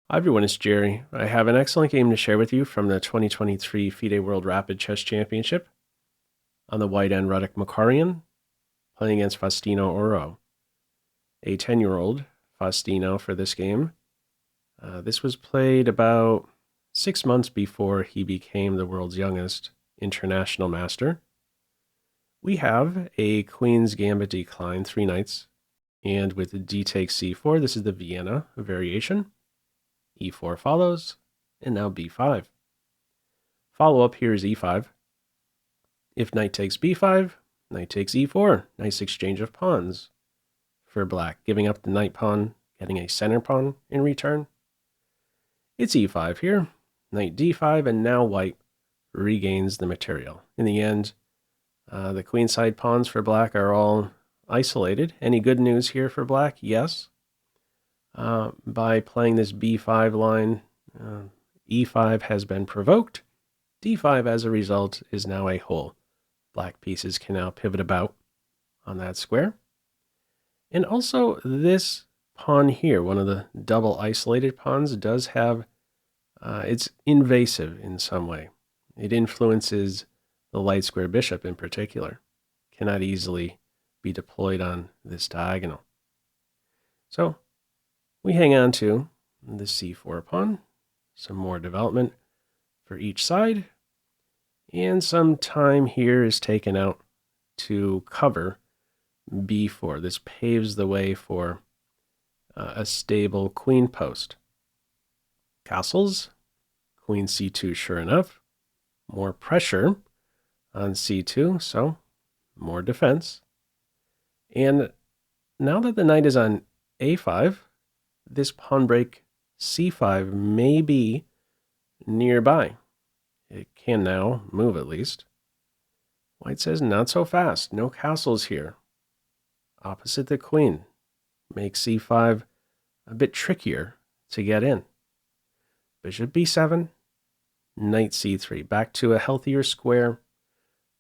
Hi everyone, it's Jerry. I have an excellent game to share with you from the 2023 FIDE World Rapid Chess Championship. On the white end, Rudik Makarian, playing against Faustino Oro, a 10-year-old Faustino for this game. This was played about 6 months before he became the world's youngest international master. We have a Queen's Gambit decline, 3 knights, and with d takes c4, this is the Vienna variation. e4 follows, and now b5. Follow-up here is e5. If knight takes b5, knight takes e4. Nice exchange of pawns for black, giving up the knight pawn, getting a center pawn in return. It's e5 here, knight d5, and now white regains the material. In the end, the queenside pawns for black are all isolated. Any good news here for black? Yes. By playing this b5 line, e5 has been provoked. d5 as a result is now a hole. Black pieces can now pivot about on that square. And also this pawn here, one of the double isolated pawns, does have, it's invasive in some way. It influences the light square bishop in particular. Cannot easily be deployed on this diagonal. So we hang on to the c4 pawn, some more development for each side, and some time here is taken out to cover b4. This paves the way for a stable queen post. Castles, queen c2 sure enough, more pressure on c2, so more defense. And now that the knight is on a5, this pawn break c5 may be nearby. It can now move at least. White says not so fast, no castles here. Opposite the queen. Makes c5 a bit trickier to get in. Bishop b7, knight c3. Back to a healthier square,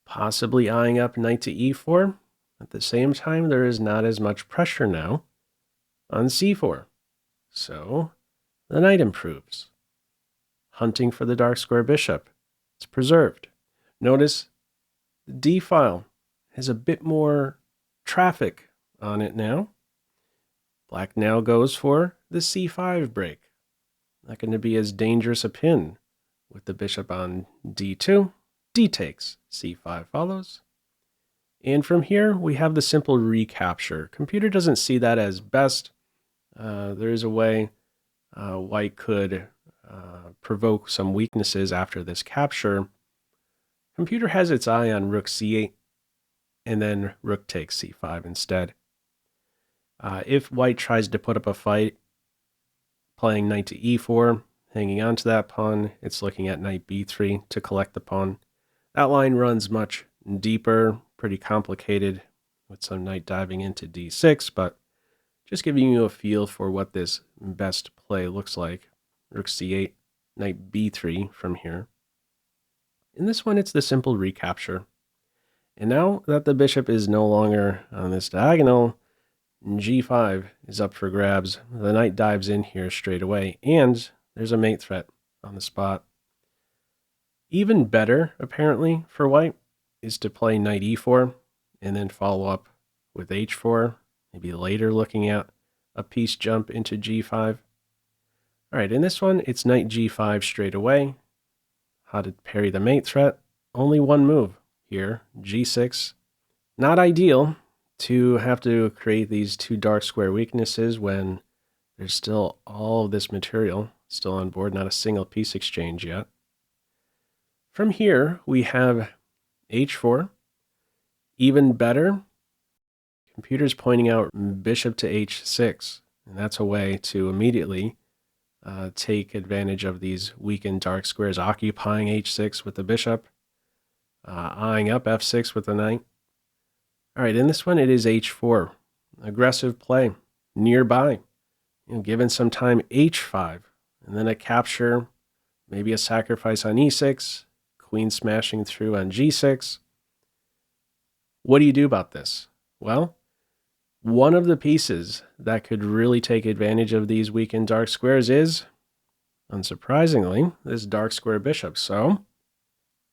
possibly eyeing up knight to e4. At the same time, there is not as much pressure now on c4. So the knight improves. Hunting for the dark square bishop. It's preserved. Notice the d file has a bit more traffic on it now. Black now goes for the c5 break. Not going to be as dangerous a pin with the bishop on d2. D takes, c5 follows. And from here, we have the simple recapture. Computer doesn't see that as best. There is a way white could provoke some weaknesses after this capture. Computer has its eye on rook c8, and then rook takes c5 instead. If white tries to put up a fight, playing knight to e4, hanging on to that pawn, it's looking at knight b3 to collect the pawn. That line runs much deeper, pretty complicated, with some knight diving into d6, but just giving you a feel for what this best play looks like. Rook c8, knight b3 from here. In this one, it's the simple recapture. And now that the bishop is no longer on this diagonal, g5 is up for grabs. The knight dives in here straight away, and there's a mate threat on the spot. Even better, apparently, for white is to play knight e4 and then follow up with h4. Maybe later looking at a piece jump into g5. All right, in this one, it's knight g5 straight away. How to parry the mate threat? Only one move here, g6. Not ideal to have to create these two dark square weaknesses when there's still all of this material still on board, not a single piece exchange yet. From here, we have h4. Even better, computer's pointing out bishop to h6, and that's a way to immediately take advantage of these weakened dark squares, occupying h6 with the bishop, eyeing up f6 with the knight. All right, in this one, it is h4. Aggressive play, nearby. Given some time, h5, and then a capture, maybe a sacrifice on e6, queen smashing through on g6. What do you do about this? Well, one of the pieces that could really take advantage of these weakened dark squares is unsurprisingly, this dark square bishop. So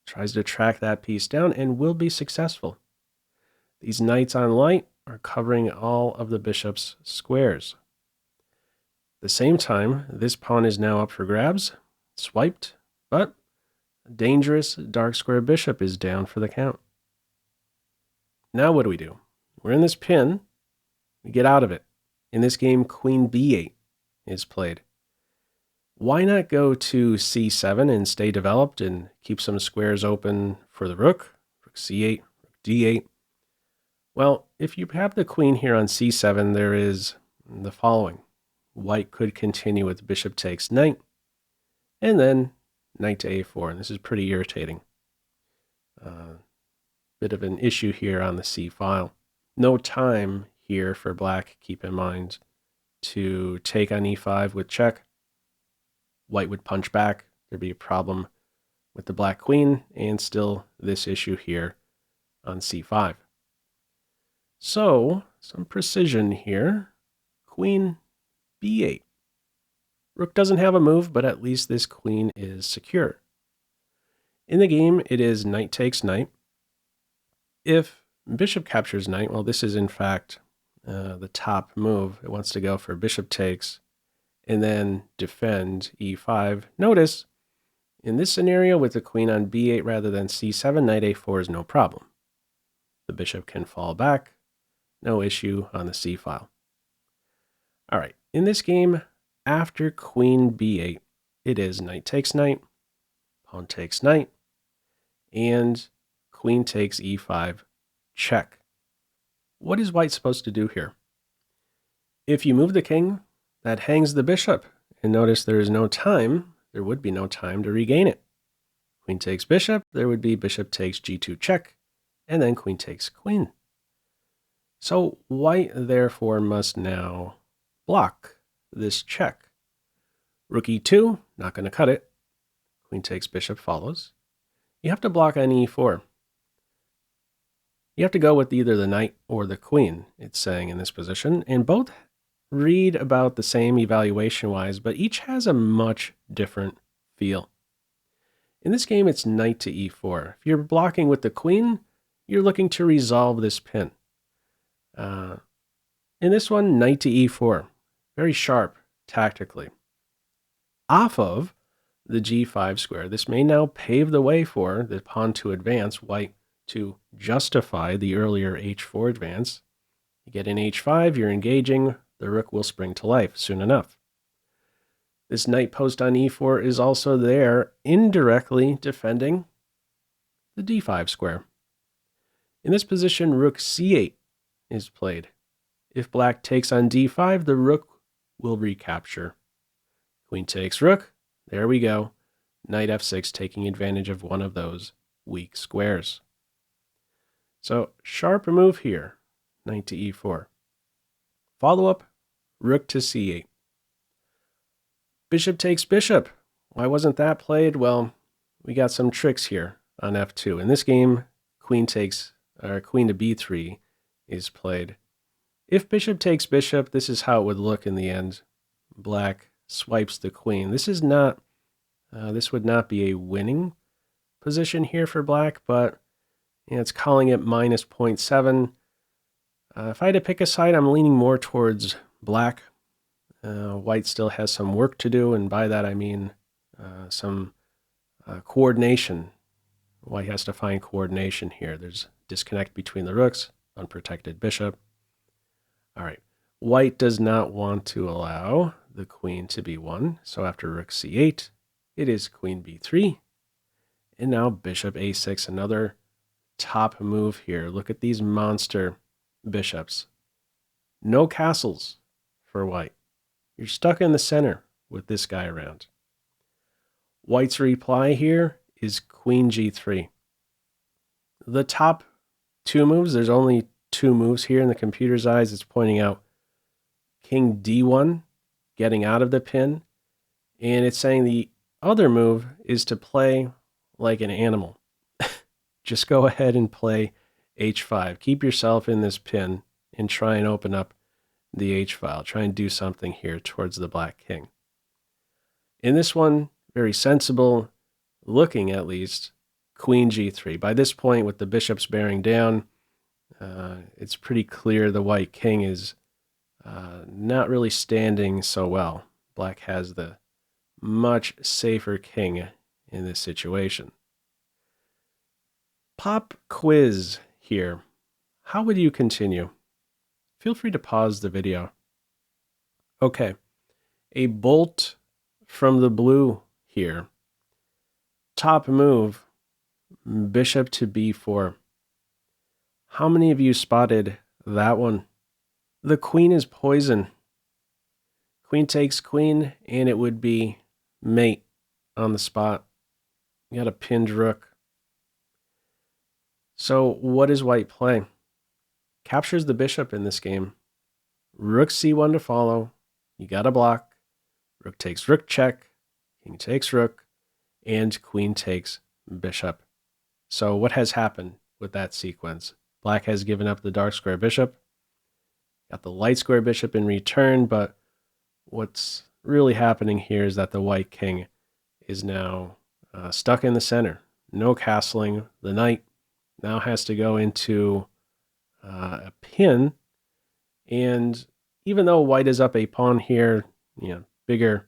tries to track that piece down and will be successful. These knights on light are covering all of the bishop's squares. At the same time, this pawn is now up for grabs, swiped, but a dangerous dark square bishop is down for the count. Now what do? We're in this pin. We get out of it. In this game, queen b8 is played. Why not go to c7 and stay developed and keep some squares open for the rook? Rook c8, rook d8. Well, if you have the queen here on c7, there is the following. White could continue with bishop takes knight, and then knight to a4, and this is pretty irritating. Bit of an issue here on the c file. No time here for black, keep in mind, to take on e5 with check. White would punch back. There'd be a problem with the black queen, and still this issue here on c5. So, some precision here. Queen b8. Rook doesn't have a move, but at least this queen is secure. In the game, it is knight takes knight. If bishop captures knight, well, this is in fact the top move. It wants to go for bishop takes and then defend e5. Notice, in this scenario with the queen on b8 rather than c7, knight a4 is no problem. The bishop can fall back. No issue on the c file. All right, in this game, after queen b8, it is knight takes knight, pawn takes knight, and queen takes e5, check. What is white supposed to do here? If you move the king, that hangs the bishop. And notice there is no time, there would be no time to regain it. Queen takes bishop, there would be bishop takes g2 check, and then queen takes queen. So white therefore must now block this check. Rook e2, not going to cut it. Queen takes bishop follows. You have to block on e4. You have to go with either the knight or the queen, it's saying in this position, and both read about the same evaluation-wise, but each has a much different feel. In this game, it's knight to e4. If you're blocking with the queen, you're looking to resolve this pin. In this one, knight to e4. Very sharp, tactically. Off of the g5 square, this may now pave the way for the pawn to advance, white to justify the earlier h4 advance. You get in h5, you're engaging, the rook will spring to life soon enough. This knight post on e4 is also there, indirectly defending the d5 square. In this position, rook c8 is played. If black takes on d5, the rook will recapture. Queen takes rook, there we go. Knight f6 taking advantage of one of those weak squares. So, sharp move here, knight to e4. Follow up, rook to c8. Bishop takes bishop. Why wasn't that played? Well, we got some tricks here on f2. In this game, queen to b3 is played. If bishop takes bishop, this is how it would look in the end. Black swipes the queen. This is not. This would not be a winning position here for black, but it's calling it minus 0.7. If I had to pick a side, I'm leaning more towards black. White still has some work to do, and by that I mean some coordination. White has to find coordination here. There's disconnect between the rooks, unprotected bishop. All right, white does not want to allow the queen to be won, so after rook c8, it is queen b3, and now bishop a6, another top move here. Look at these monster bishops. No castles for white. You're stuck in the center with this guy around. White's reply here is queen g3. The top two moves, there's only two moves here in the computer's eyes. It's pointing out king d1, getting out of the pin, and it's saying the other move is to play like an animal. Just go ahead and play h5. Keep yourself in this pin and try and open up the h file. Try and do something here towards the black king. In this one, very sensible, looking at least, queen g3. By this point, with the bishops bearing down, it's pretty clear the white king is not really standing so well. Black has the much safer king in this situation. Pop quiz here. How would you continue? Feel free to pause the video. Okay, a bolt from the blue here. Top move, bishop to b4. How many of you spotted that one? The queen is poison. Queen takes queen, and it would be mate on the spot. You got a pinned rook. So what does white play? Captures the bishop in this game. Rook c1 to follow. You got a block. Rook takes rook check. King takes rook. And queen takes bishop. So what has happened with that sequence? Black has given up the dark square bishop. Got the light square bishop in return, but what's really happening here is that the white king is now stuck in the center. No castling. The knight now has to go into a pin, and even though white is up a pawn here, bigger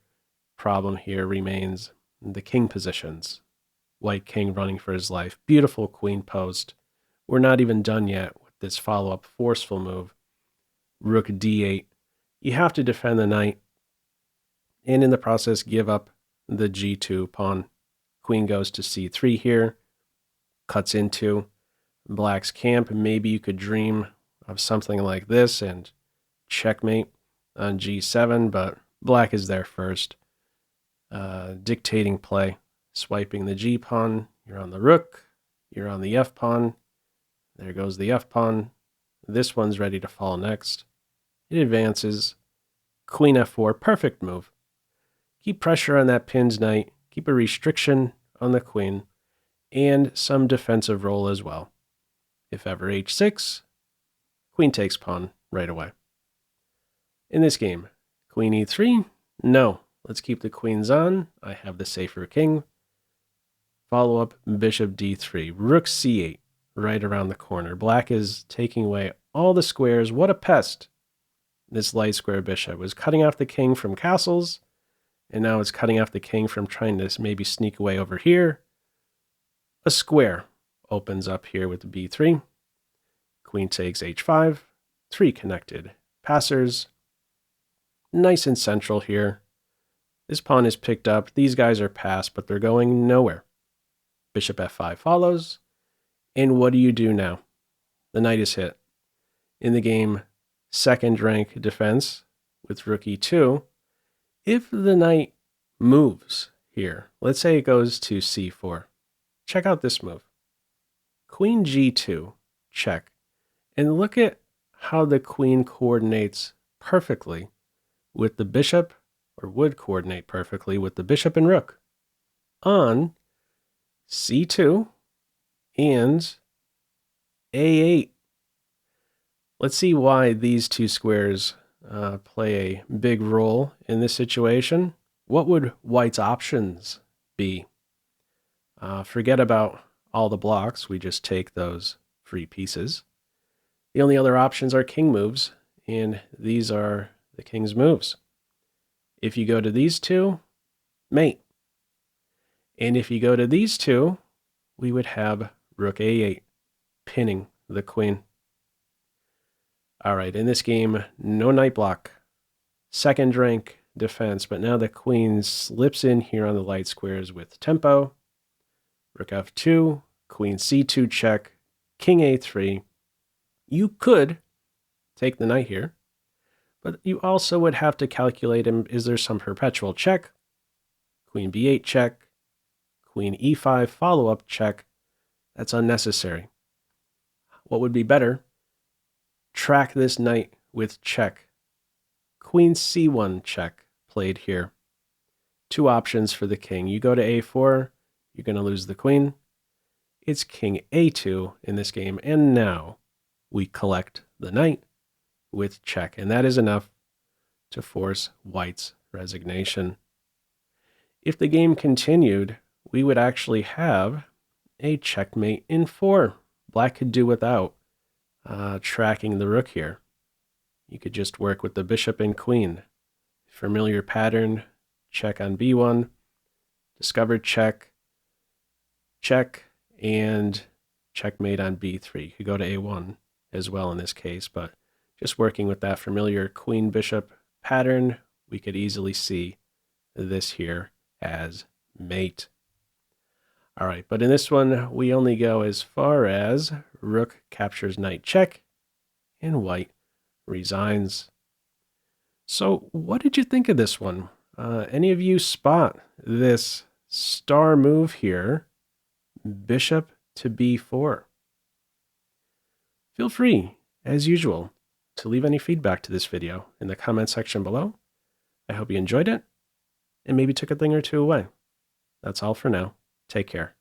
problem here remains the king positions. White king running for his life. Beautiful queen post. We're not even done yet with this follow-up forceful move. Rook d8. You have to defend the knight, and in the process give up the g2 pawn. Queen goes to c3 here, cuts into Black's camp. Maybe you could dream of something like this and checkmate on g7, but Black is there first, dictating play, swiping the g pawn. You're on the rook, you're on the f pawn. There goes the f pawn. This one's ready to fall next. It advances. Queen f4, perfect move. Keep pressure on that pinned knight, keep a restriction on the queen, and some defensive role as well. If ever h6, queen takes pawn right away. In this game, queen e3, no. Let's keep the queens on. I have the safer king. Follow up, bishop d3, rook c8, right around the corner. Black is taking away all the squares. What a pest. This light square bishop was cutting off the king from castles, and now it's cutting off the king from trying to maybe sneak away over here. A square opens up here with b3. Queen takes h5. 3 connected passers. Nice and central here. This pawn is picked up. These guys are passed, but they're going nowhere. Bishop f5 follows. And what do you do now? The knight is hit. In the game, second rank defense with rook e2. If the knight moves here, let's say it goes to c4. Check out this move. Queen g2, check. And look at how the queen coordinates perfectly with the bishop, or would coordinate perfectly with the bishop and rook. On c2 and a8. Let's see why these two squares play a big role in this situation. What would white's options be? Forget about all the blocks. We just take those free pieces. The only other options are king moves, and these are the king's moves. If you go to these two, mate. And if you go to these two, we would have rook a8, pinning the queen. All right, in this game, no knight block. Second rank defense, but now the queen slips in here on the light squares with tempo. Rook f2, queen c2 check, king a3. You could take the knight here, but you also would have to calculate, is there some perpetual check? Queen b8 check, queen e5 follow-up check. That's unnecessary. What would be better? Track this knight with check. Queen c1 check played here. Two options for the king. You go to a4, you're going to lose the queen. It's king a2 in this game, and now we collect the knight with check, and that is enough to force white's resignation. If the game continued, we would actually have a checkmate in 4. Black could do without tracking the rook here. You could just work with the bishop and queen. Familiar pattern, check on b1, discovered check, check, and checkmate on b3. You could go to a1 as well in this case, but just working with that familiar queen-bishop pattern, we could easily see this here as mate. All right, but in this one, we only go as far as rook captures knight check, and white resigns. So what did you think of this one? Any of you spot this star move here, bishop to b4? Feel free, as usual, to leave any feedback to this video in the comment section below. I hope you enjoyed it and maybe took a thing or two away. That's all for now. Take care.